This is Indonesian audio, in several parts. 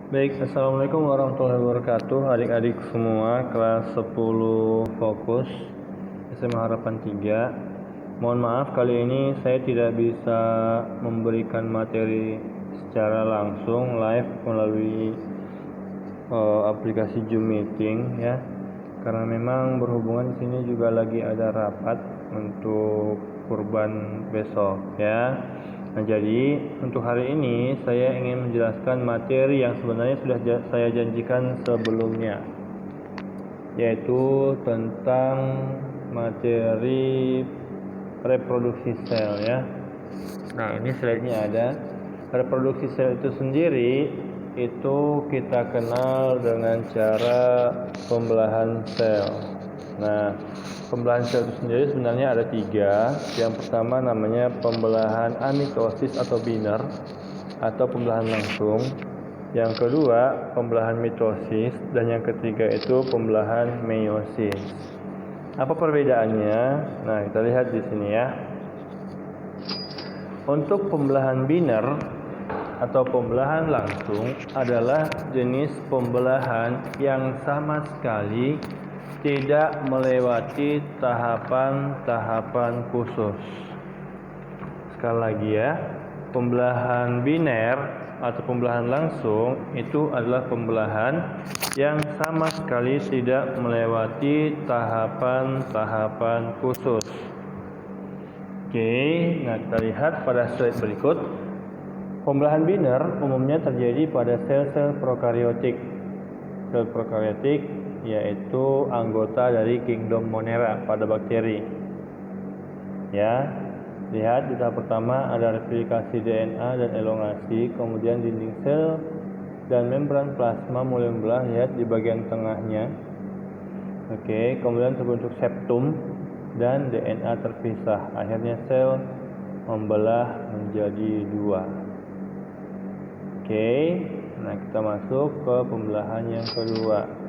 Baik, Assalamualaikum warahmatullahi wabarakatuh. Adik-adik semua kelas 10 fokus SMA Harapan 3. Mohon maaf, kali ini saya tidak bisa memberikan materi secara langsung live melalui aplikasi Zoom Meeting ya. Karena memang berhubungan di sini juga lagi ada rapat untuk kurban besok ya. Nah, jadi untuk hari ini saya ingin menjelaskan materi yang sebenarnya sudah saya janjikan sebelumnya, yaitu tentang materi reproduksi sel ya. Nah, ini slide-nya ada. Reproduksi sel itu sendiri itu kita kenal dengan cara pembelahan sel. Nah, pembelahan sel itu sendiri sebenarnya ada 3. Yang pertama namanya pembelahan amitosis atau biner atau pembelahan langsung. Yang kedua pembelahan mitosis, dan yang ketiga itu pembelahan meiosis. Apa perbedaannya? Nah, kita lihat di sini ya. Untuk pembelahan biner atau pembelahan langsung adalah jenis pembelahan yang sama sekali tidak melewati tahapan-tahapan khusus. Sekali lagi ya, pembelahan biner atau pembelahan langsung itu adalah pembelahan yang sama sekali tidak melewati tahapan-tahapan khusus. Oke, nah kita lihat pada slide berikut. Pembelahan biner umumnya terjadi pada sel-sel prokariotik. Sel prokariotik yaitu anggota dari kingdom Monera pada bakteri. Ya, lihat di tahap pertama ada replikasi DNA dan elongasi, kemudian dinding sel dan membran plasma mulai membelah, lihat di bagian tengahnya. Oke, kemudian terbentuk septum dan DNA terpisah. Akhirnya sel membelah menjadi 2. Oke, nah kita masuk ke pembelahan yang kedua.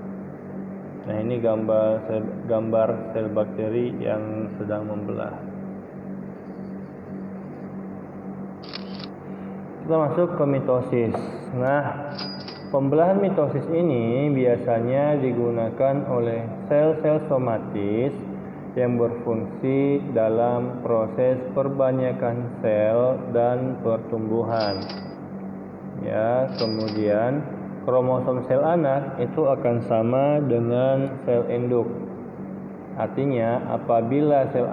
Nah, ini gambar sel bakteri yang sedang membelah. Kita masuk ke mitosis. Nah, pembelahan mitosis ini biasanya digunakan oleh sel-sel somatis yang berfungsi dalam proses perbanyakan sel dan pertumbuhan. Ya, kemudian kromosom sel anak itu akan sama dengan sel induk. Artinya apabila sel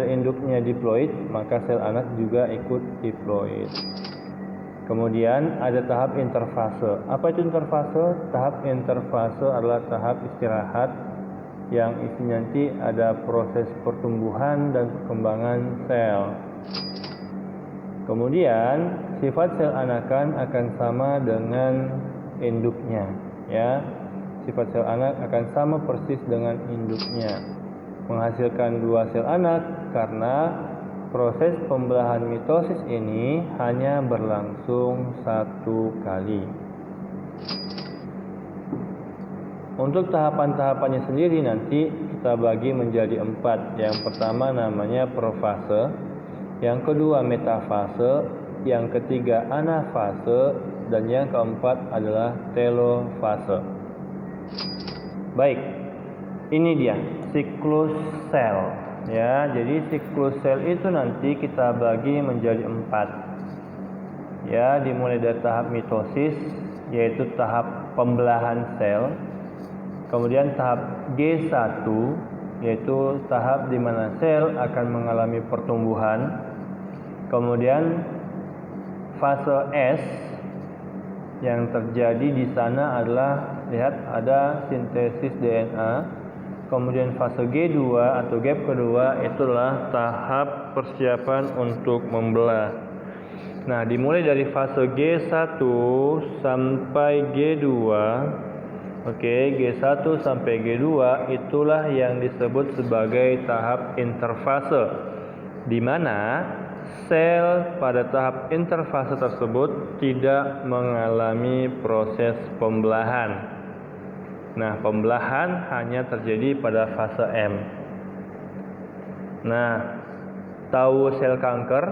induknya diploid, maka sel anak juga ikut diploid. Kemudian ada tahap interfase. Apa itu interfase? Tahap interfase adalah tahap istirahat yang isinya nanti ada proses pertumbuhan dan perkembangan sel. Kemudian sifat sel anakan akan sama dengan induknya ya. Sifat sel anak akan sama persis dengan induknya, menghasilkan 2 sel anak karena proses pembelahan mitosis ini hanya berlangsung 1 kali. Untuk tahapan-tahapannya sendiri nanti kita bagi menjadi 4. Yang pertama namanya profase, yang kedua metafase, yang ketiga anafase, dan yang keempat adalah telofase. Baik, ini dia siklus sel ya. Jadi siklus sel itu nanti kita bagi menjadi 4 ya, dimulai dari tahap mitosis yaitu tahap pembelahan sel, kemudian tahap G1 yaitu tahap di mana sel akan mengalami pertumbuhan. Kemudian fase S yang terjadi di sana adalah, lihat ada sintesis DNA. Kemudian fase G2 atau gap kedua itulah tahap persiapan untuk membelah. Nah, dimulai dari fase G1 sampai G2. Oke, G1 sampai G2 itulah yang disebut sebagai tahap interfase, di mana sel pada tahap interfase tersebut tidak mengalami proses pembelahan. Nah, pembelahan hanya terjadi pada fase M. Nah, tahu sel kanker?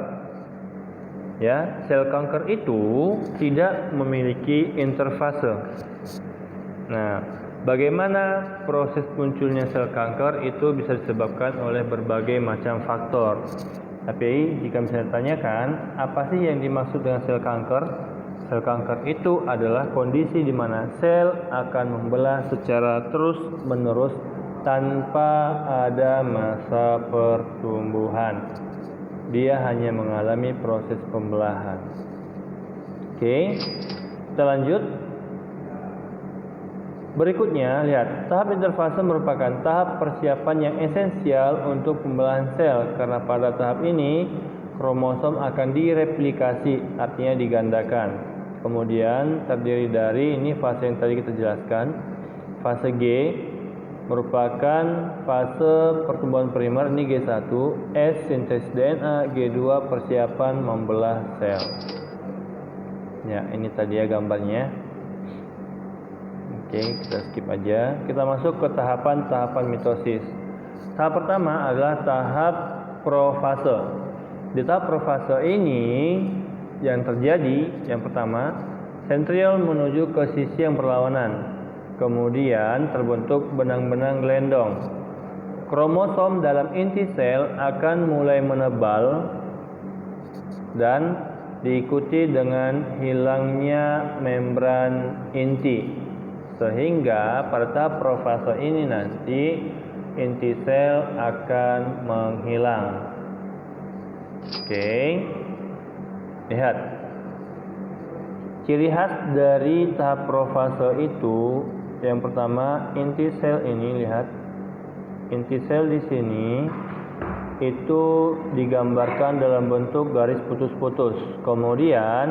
Ya, sel kanker itu tidak memiliki interfase. Nah, bagaimana proses munculnya sel kanker itu bisa disebabkan oleh berbagai macam faktor. Tapi jika misalnya ditanyakan, apa sih yang dimaksud dengan sel kanker? Sel kanker itu adalah kondisi di mana sel akan membelah secara terus-menerus tanpa ada masa pertumbuhan. Dia hanya mengalami proses pembelahan. Oke, kita lanjut. Berikutnya, lihat, tahap interfase merupakan tahap persiapan yang esensial untuk pembelahan sel, karena pada tahap ini kromosom akan direplikasi, artinya digandakan. Kemudian terdiri dari ini fase yang tadi kita jelaskan. Fase G merupakan fase pertumbuhan primer, ini G1, S sintesis DNA, G2 persiapan membelah sel. Ya, ini tadi ya gambarnya. Oke, kita skip aja. Kita masuk ke tahapan-tahapan mitosis. Tahap pertama adalah tahap profase. Di tahap profase ini yang terjadi, yang pertama, sentriol menuju ke sisi yang berlawanan. Kemudian terbentuk benang-benang gelendong. Kromosom dalam inti sel akan mulai menebal dan diikuti dengan hilangnya membran inti. Sehingga pada tahap profase ini nanti inti sel akan menghilang. Oke. Lihat. Ciri khas dari tahap profase itu yang pertama, inti sel ini, lihat. Inti sel di sini itu digambarkan dalam bentuk garis putus-putus. Kemudian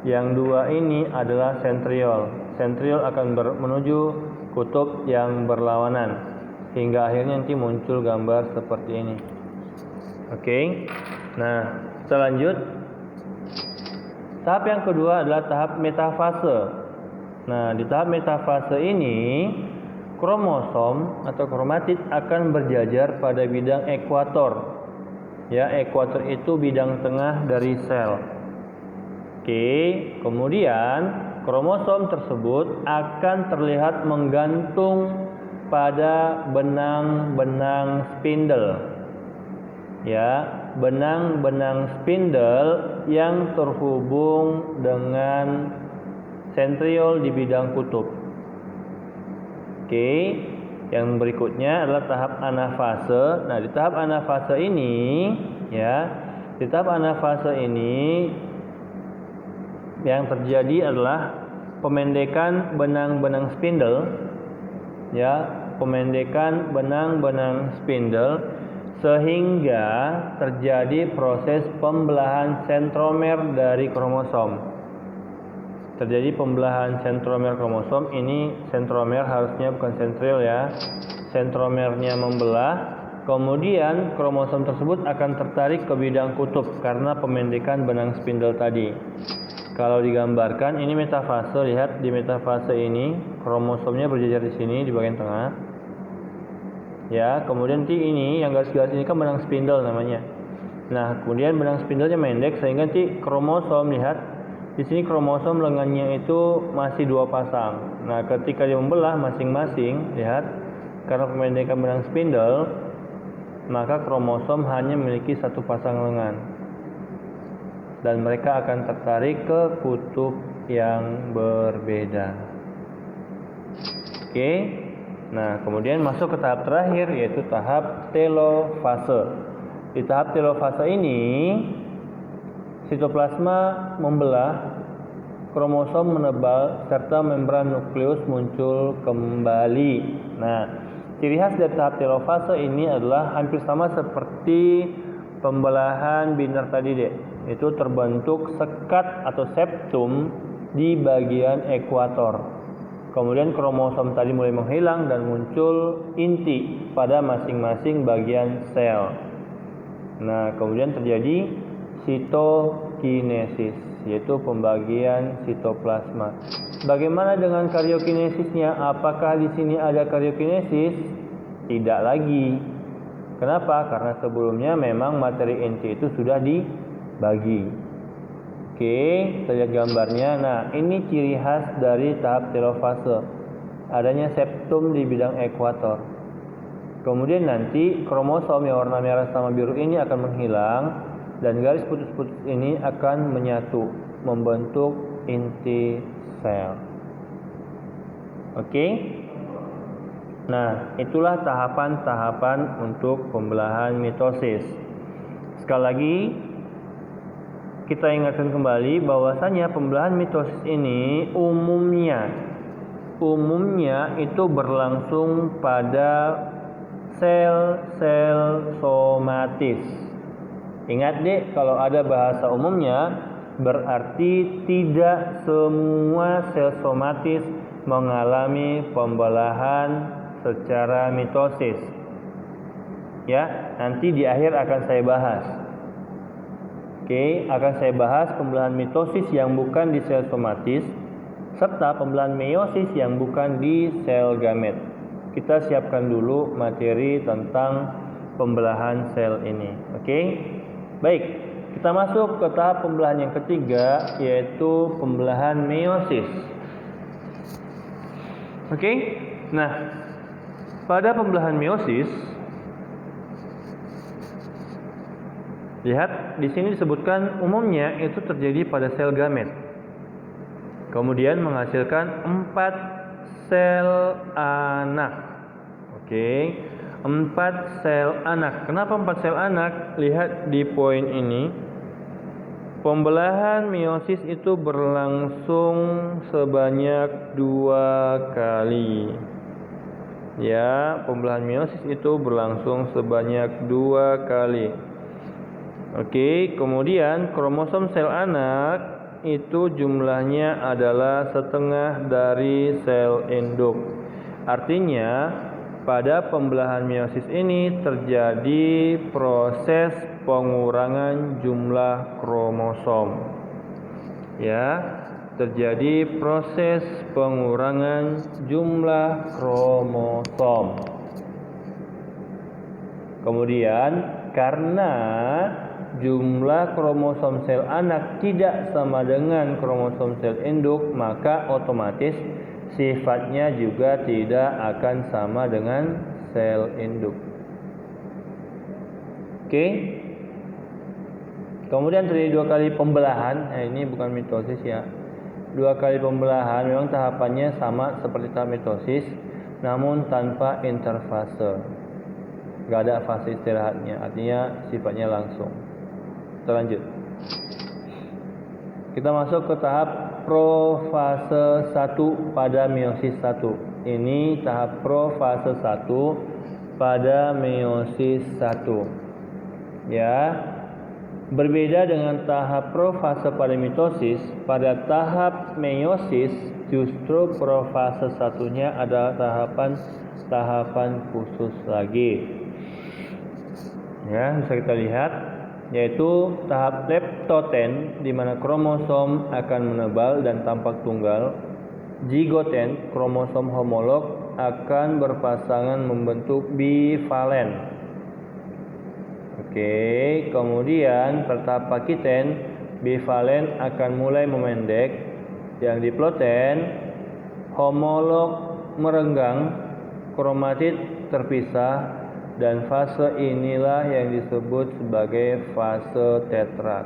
yang dua ini adalah sentriol. Sentriol akan menuju kutub yang berlawanan hingga akhirnya nanti muncul gambar seperti ini. Oke. Nah, kita lanjut. Tahap yang kedua adalah tahap metafase. Nah, di tahap metafase ini kromosom atau kromatid akan berjajar pada bidang ekuator. Ya, ekuator itu bidang tengah dari sel. Oke, kemudian kromosom tersebut akan terlihat menggantung pada benang-benang spindle. Ya, benang-benang spindle yang terhubung dengan sentriol di bidang kutub. Oke, yang berikutnya adalah tahap anafase. Nah, di tahap anafase ini, ya, di tahap anafase ini yang terjadi adalah pemendekan benang-benang spindle, ya, pemendekan benang-benang spindle sehingga terjadi proses pembelahan sentromer dari kromosom. Terjadi pembelahan sentromer kromosom. Ini sentromer, harusnya bukan sentriol ya. Sentromernya membelah. Kemudian kromosom tersebut akan tertarik ke bidang kutub karena pemendekan benang spindle tadi. Kalau digambarkan ini metafase, lihat di metafase ini kromosomnya berjajar di sini di bagian tengah. Ya, kemudian nanti ini yang garis-garis ini kan benang spindle namanya. Nah, kemudian benang spindlenya pendek sehingga nanti kromosom, lihat di sini kromosom lengannya itu masih dua pasang. Nah, ketika dia membelah masing-masing, lihat, karena pemendekan benang spindle, maka kromosom hanya memiliki satu pasang lengan. Dan mereka akan tertarik ke kutub yang berbeda. Oke. Nah, kemudian masuk ke tahap terakhir, yaitu tahap telofase. Di tahap telofase ini sitoplasma membelah, kromosom menebal, serta membran nukleus muncul kembali. Nah, ciri khas dari tahap telofase ini adalah hampir sama seperti pembelahan binar tadi deh. Itu terbentuk sekat atau septum di bagian ekuator. Kemudian kromosom tadi mulai menghilang dan muncul inti pada masing-masing bagian sel. Nah, kemudian terjadi sitokinesis, yaitu pembagian sitoplasma. Bagaimana dengan karyokinesisnya? Apakah di sini ada karyokinesis? Tidak lagi. Kenapa? Karena sebelumnya memang materi inti itu sudah dibagi. Oke, kita lihat gambarnya. Nah, ini ciri khas dari tahap telofase. Adanya septum di bidang ekuator. Kemudian nanti kromosom yang warna merah sama biru ini akan menghilang dan garis putus-putus ini akan menyatu membentuk inti sel. Oke. Nah, itulah tahapan-tahapan untuk pembelahan mitosis. Sekali lagi kita ingatkan kembali bahwasanya pembelahan mitosis ini umumnya itu berlangsung pada sel-sel somatis. Ingat deh, kalau ada bahasa umumnya berarti tidak semua sel somatis mengalami pembelahan secara mitosis. Ya, nanti di akhir akan saya bahas. Oke, akan saya bahas pembelahan mitosis yang bukan di sel somatis serta pembelahan meiosis yang bukan di sel gamet. Kita siapkan dulu materi tentang pembelahan sel ini. Oke. Baik, kita masuk ke tahap pembelahan yang ketiga, yaitu pembelahan meiosis. Oke. Nah, pada pembelahan meiosis, lihat di sini disebutkan umumnya itu terjadi pada sel gamet. Kemudian menghasilkan 4 sel anak. Oke, 4 sel anak. Kenapa 4 sel anak? Lihat di poin ini. Pembelahan meiosis itu berlangsung sebanyak 2 kali. Ya, pembelahan meiosis itu berlangsung sebanyak 2 kali. Oke, kemudian kromosom sel anak itu jumlahnya adalah setengah dari sel induk. Artinya pada pembelahan meiosis ini terjadi proses pengurangan jumlah kromosom. Ya, terjadi proses pengurangan jumlah kromosom. Kemudian karena jumlah kromosom sel anak tidak sama dengan kromosom sel induk, maka otomatis sifatnya juga tidak akan sama dengan sel induk. Oke. Kemudian terjadi 2 kali pembelahan. Ini bukan mitosis ya. 2 kali pembelahan memang tahapannya sama seperti tahap mitosis, namun tanpa interfase. Gak ada fase istirahatnya, artinya sifatnya langsung. Kita lanjut. Kita masuk ke tahap profase 1 pada meiosis 1. Ini tahap profase 1 pada meiosis 1. Ya. Berbeda dengan tahap profase pada mitosis, pada tahap meiosis justru profase 1-nya adalah tahapan khusus lagi. Ya, bisa kita lihat, yaitu tahap leptoten di mana kromosom akan menebal dan tampak tunggal. Zigoten, kromosom homolog akan berpasangan membentuk bivalen. Oke, kemudian pada tahap pakiten, bivalen akan mulai memendek. Yang diploten, homolog merenggang, kromatid terpisah, dan fase inilah yang disebut sebagai fase tetrad.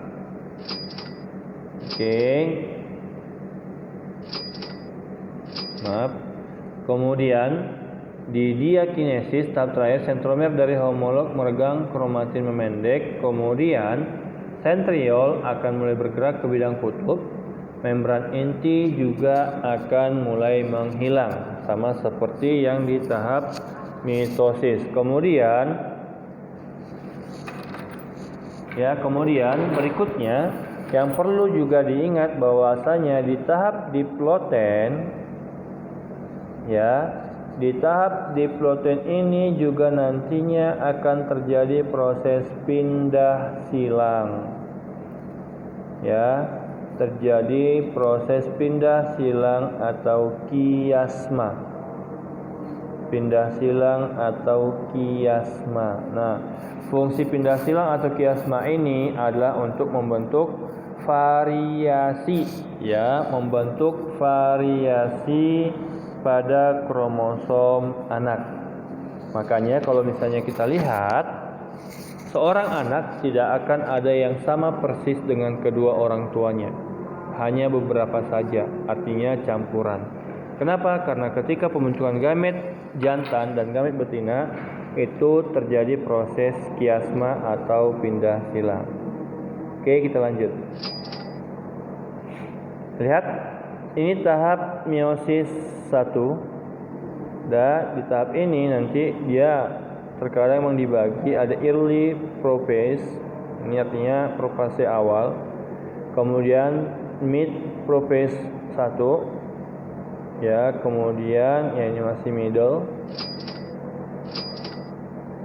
Oke. Maaf. Kemudian di diakinesis tahap terakhir, sentromer dari homolog meregang, kromatin memendek. Kemudian sentriol akan mulai bergerak ke bidang kutub. Membran inti juga akan mulai menghilang, sama seperti yang di tahap mitosis. Kemudian berikutnya yang perlu juga diingat bahwasanya di tahap diploten, di tahap diploten ini juga nantinya akan terjadi proses pindah silang. Terjadi proses pindah silang atau kiasma. Pindah silang atau kiasma. Nah, fungsi pindah silang atau kiasma ini adalah untuk membentuk variasi, ya, membentuk variasi pada kromosom anak. Makanya kalau misalnya kita lihat, seorang anak tidak akan ada yang sama persis dengan kedua orang tuanya. Hanya beberapa saja, artinya campuran. Kenapa? Karena ketika pembentukan gamet jantan dan gamet betina itu terjadi proses kiasma atau pindah silang. Oke, kita lanjut. Lihat, ini tahap meiosis 1. Dan di tahap ini nanti dia terkadang memang dibagi, ada early prophase, ini artinya profase awal, kemudian mid prophase 1, ya, kemudian ya ini masih middle,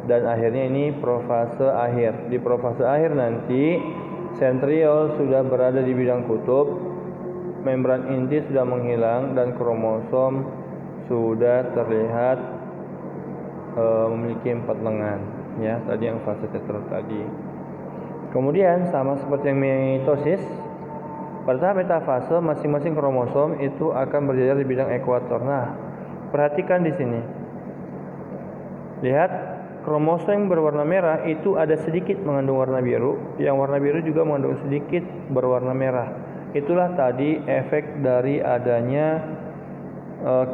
dan akhirnya ini profase akhir. Di profase akhir nanti sentriol sudah berada di bidang kutub, membran inti sudah menghilang, dan kromosom sudah terlihat memiliki 4 lengan, ya, tadi yang fase tetra tadi. Kemudian sama seperti yang mitosis, pada tahap metafase masing-masing kromosom itu akan berjajar di bidang ekuator. Nah, perhatikan di sini. Lihat, kromosom yang berwarna merah itu ada sedikit mengandung warna biru, yang warna biru juga mengandung sedikit berwarna merah. Itulah tadi efek dari adanya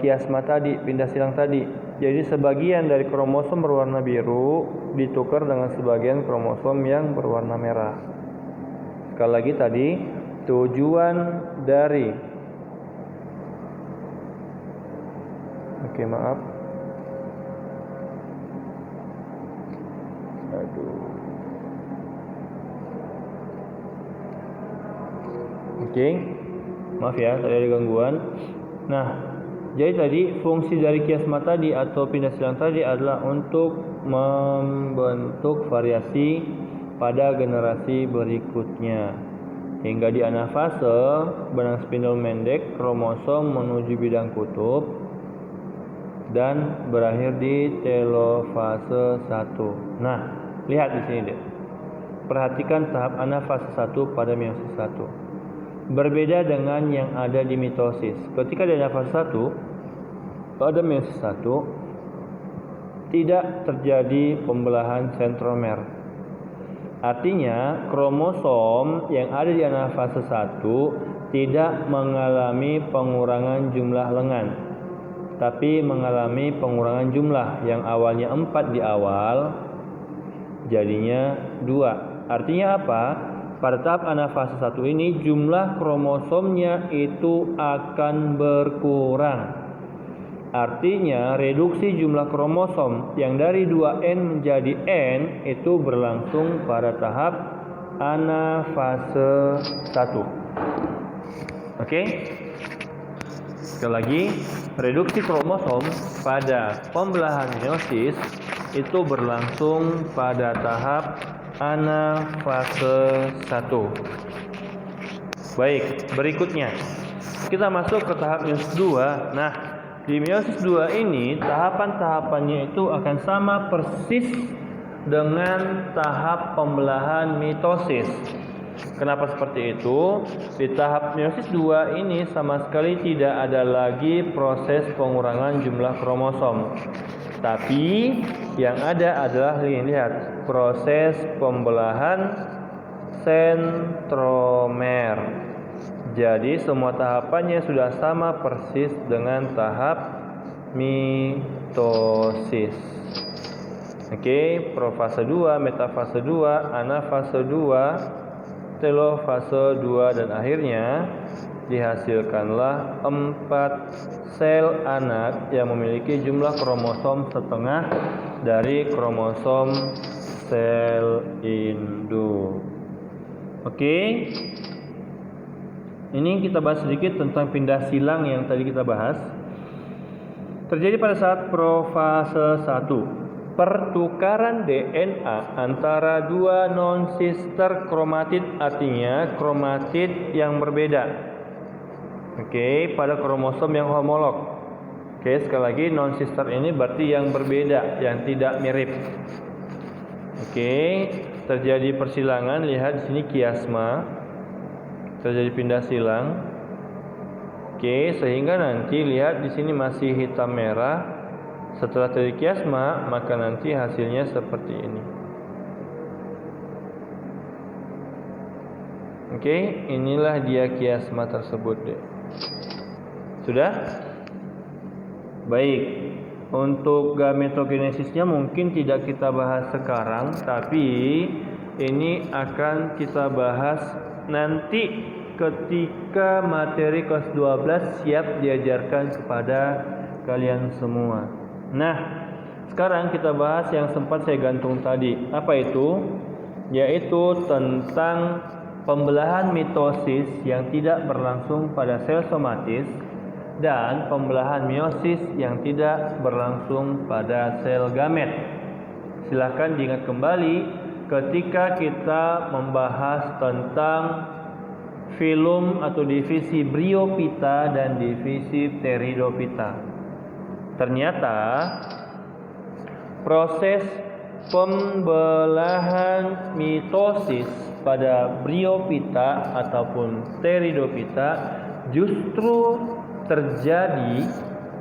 kiasma tadi, pindah silang tadi. Jadi sebagian dari kromosom berwarna biru ditukar dengan sebagian kromosom yang berwarna merah. Sekali lagi tadi, tujuan dari maaf ya, tadi ada gangguan. Nah, jadi tadi fungsi dari kiasma tadi atau pindah silang tadi adalah untuk membentuk variasi pada generasi berikutnya. Hingga di anafase, benang spindel mendek, kromosom menuju bidang kutub dan berakhir di telofase 1. Nah, lihat di sini deh. Perhatikan tahap anafase 1 pada meiosis 1. Berbeda dengan yang ada di mitosis. Ketika di anafase 1 pada meiosis 1 tidak terjadi pembelahan sentromer. Artinya kromosom yang ada di anafase 1 tidak mengalami pengurangan jumlah lengan, tapi mengalami pengurangan jumlah. Yang awalnya 4 di awal jadinya 2. Artinya apa? Pada tahap anafase 1 ini jumlah kromosomnya itu akan berkurang. Artinya reduksi jumlah kromosom yang dari 2N menjadi N itu berlangsung pada tahap anafase 1. Oke? Sekali lagi, reduksi kromosom pada pembelahan meiosis itu berlangsung pada tahap anafase 1. Baik, berikutnya kita masuk ke tahap meiosis 2. Nah, di meiosis 2 ini tahapan-tahapannya itu akan sama persis dengan tahap pembelahan mitosis. Kenapa seperti itu? Di tahap meiosis 2 ini sama sekali tidak ada lagi proses pengurangan jumlah kromosom. Tapi yang ada adalah, lihat, proses pembelahan sentromer. Jadi semua tahapannya sudah sama persis dengan tahap mitosis. Oke, profase 2, metafase 2, anafase 2, telofase 2, dan akhirnya dihasilkanlah 4 sel anak yang memiliki jumlah kromosom setengah dari kromosom sel induk. Oke. Ini kita bahas sedikit tentang pindah silang yang tadi kita bahas. Terjadi pada saat profase 1, pertukaran DNA antara dua non-sister kromatid, artinya kromatid yang berbeda. Oke, pada kromosom yang homolog. Oke, sekali lagi non-sister ini berarti yang berbeda, yang tidak mirip. Oke, terjadi persilangan, lihat di sini kiasma. terjadi pindah silang. Oke, sehingga nanti lihat di sini masih hitam merah. Setelah terjadi kiasma, maka nanti hasilnya seperti ini. Oke, inilah dia kiasma tersebut deh. Sudah? Baik. Untuk gametogenesisnya mungkin tidak kita bahas sekarang, tapi ini akan kita bahas nanti ketika materi kelas 12 siap diajarkan kepada kalian semua. Nah, sekarang kita bahas yang sempat saya gantung tadi. Apa itu? Yaitu tentang pembelahan mitosis yang tidak berlangsung pada sel somatis dan pembelahan meiosis yang tidak berlangsung pada sel gamet. Silahkan diingat kembali ketika kita membahas tentang filum atau divisi Bryophyta dan divisi Pteridophyta. Ternyata proses pembelahan mitosis pada Bryophyta ataupun Pteridophyta justru terjadi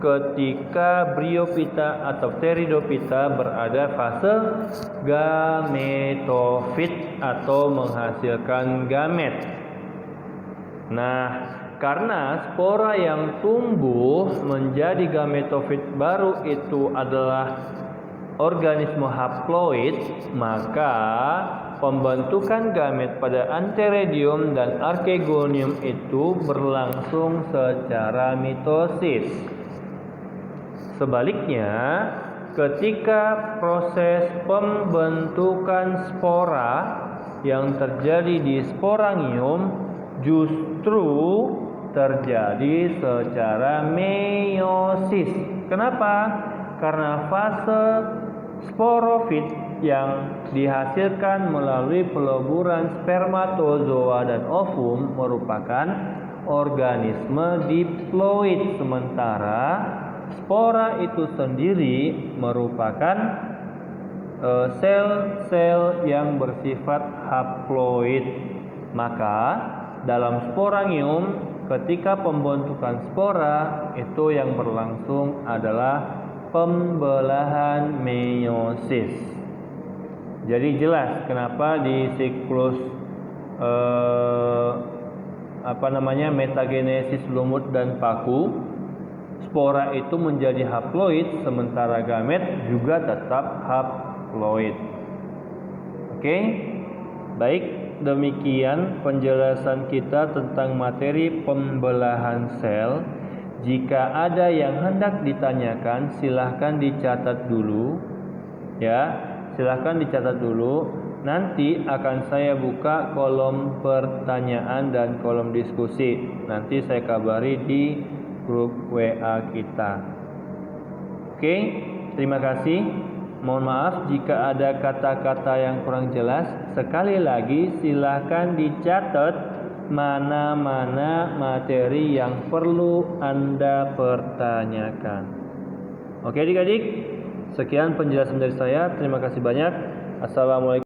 ketika Bryophyta atau Pteridophyta berada fase gametofit atau menghasilkan gamet. Nah, karena spora yang tumbuh menjadi gametofit baru itu adalah organisme haploid, maka pembentukan gamet pada antheridium dan archegonium itu berlangsung secara mitosis. Sebaliknya, ketika proses pembentukan spora yang terjadi di sporangium justru terjadi secara meiosis. Kenapa? Karena fase sporofit yang dihasilkan melalui peleburan spermatozoa dan ovum merupakan organisme diploid, sementara spora itu sendiri merupakan sel-sel yang bersifat haploid. Maka dalam sporangium ketika pembentukan spora itu yang berlangsung adalah pembelahan meiosis. Jadi jelas kenapa di siklus metagenesis lumut dan paku spora itu menjadi haploid sementara gamet juga tetap haploid. Oke? Baik, demikian penjelasan kita tentang materi pembelahan sel. Jika ada yang hendak ditanyakan, silahkan dicatat dulu. Ya, silahkan dicatat dulu. Nanti akan saya buka kolom pertanyaan dan kolom diskusi. Nanti saya kabari di grup WA kita. Oke, terima kasih. Mohon maaf jika ada kata-kata yang kurang jelas. Sekali lagi silahkan dicatat mana-mana materi yang perlu Anda pertanyakan. Oke adik-adik, sekian penjelasan dari saya. Terima kasih banyak. Assalamualaikum.